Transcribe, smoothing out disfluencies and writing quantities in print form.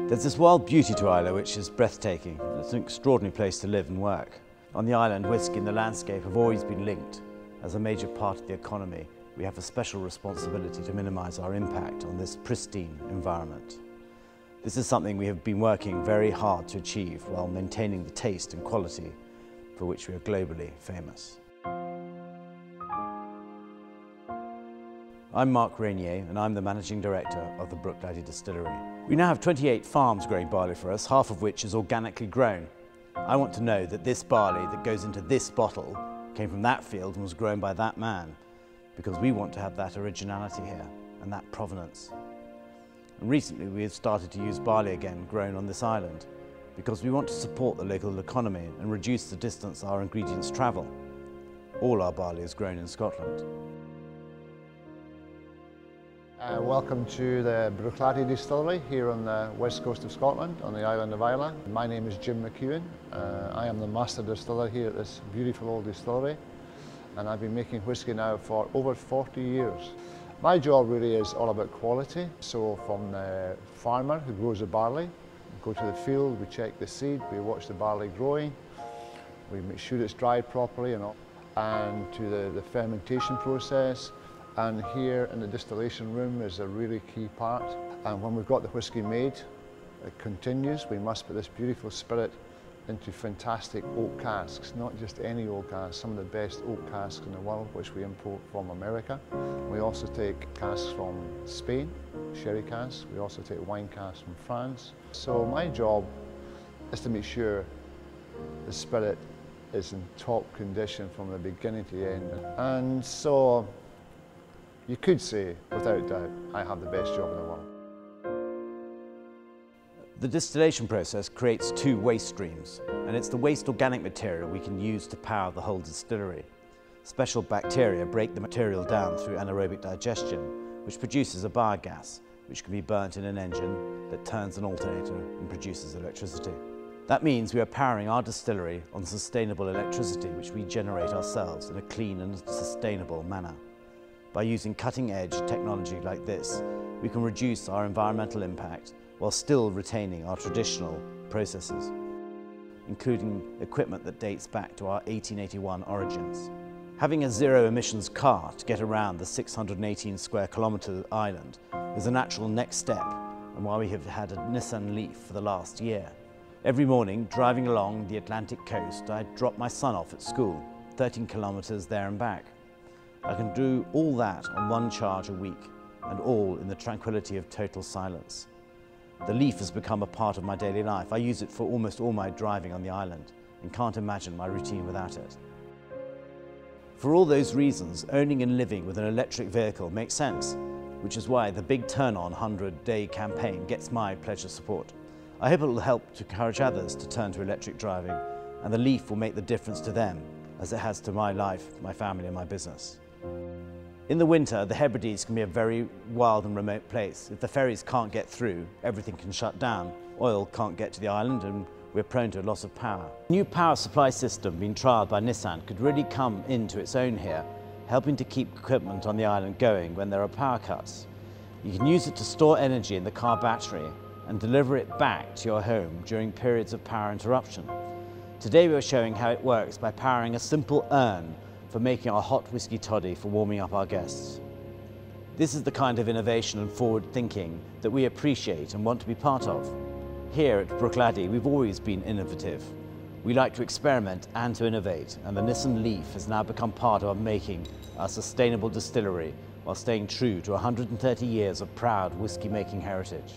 There's this wild beauty to Islay which is breathtaking. It's an extraordinary place to live and work. On the island, whisky and the landscape have always been linked. As a major part of the economy, we have a special responsibility to minimise our impact on this pristine environment. This is something we have been working very hard to achieve while maintaining the taste and quality for which we are globally famous. I'm Mark Reynier and I'm the Managing Director of the Bruichladdich-distillery. We now have 28 farms growing barley for us, half of which is organically grown. I want to know that this barley that goes into this bottle came from that field and was grown by that man, because we want to have that originality here and that provenance. And recently we have started to use barley again grown on this island because we want to support the local economy and reduce the distance our ingredients travel. All our barley is grown in Scotland. Welcome to the Bruichladdich-distillery here on the west coast of Scotland, on the island of Islay. My name is Jim McEwen. I am the master distiller here at this beautiful old distillery, and I've been making whisky now for over 40 years. My job really is all about quality. So from the farmer who grows the barley, we go to the field, we check the seed, we watch the barley growing, we make sure it's dried properly and to the fermentation process. And here in the distillation room is a really key part. And when we've got the whisky made, it continues. We must put this beautiful spirit into fantastic oak casks, not just any oak casks, some of the best oak casks in the world, which we import from America. We also take casks from Spain, sherry casks. We also take wine casks from France. So my job is to make sure the spirit is in top condition from the beginning to the end. And so you could say, without doubt, I have the best job in the world. The distillation process creates two waste streams, and it's the waste organic material we can use to power the whole distillery. Special bacteria break the material down through anaerobic digestion, which produces a biogas, which can be burnt in an engine that turns an alternator and produces electricity. That means we are powering our distillery on sustainable electricity, which we generate ourselves in a clean and sustainable manner. By using cutting-edge technology like this, we can reduce our environmental impact while still retaining our traditional processes, including equipment that dates back to our 1881 origins. Having a zero-emissions car to get around the 618 square kilometre island is a natural next step, and why we have had a Nissan LEAF for the last year. Every morning, driving along the Atlantic coast, I drop my son off at school, 13 kilometres there and back. I can do all that on one charge a week, and all in the tranquility of total silence. The LEAF has become a part of my daily life. I use it for almost all my driving on the island and can't imagine my routine without it. For all those reasons, owning and living with an electric vehicle makes sense, which is why the Big Turn On 100-day campaign gets my pledge of support. I hope it will help to encourage others to turn to electric driving, and the LEAF will make the difference to them as it has to my life, my family and my business. In the winter, the Hebrides can be a very wild and remote place. If the ferries can't get through, everything can shut down. Oil can't get to the island and we're prone to a loss of power. A new power supply system being trialled by Nissan could really come into its own here, helping to keep equipment on the island going when there are power cuts. You can use it to store energy in the car battery and deliver it back to your home during periods of power interruption. Today we are showing how it works by powering a simple urn for making our hot whisky toddy for warming up our guests. This is the kind of innovation and forward thinking that we appreciate and want to be part of. Here at Bruichladdich, we've always been innovative. We like to experiment and to innovate, and the Nissan LEAF has now become part of making a sustainable distillery while staying true to 130 years of proud whisky making heritage.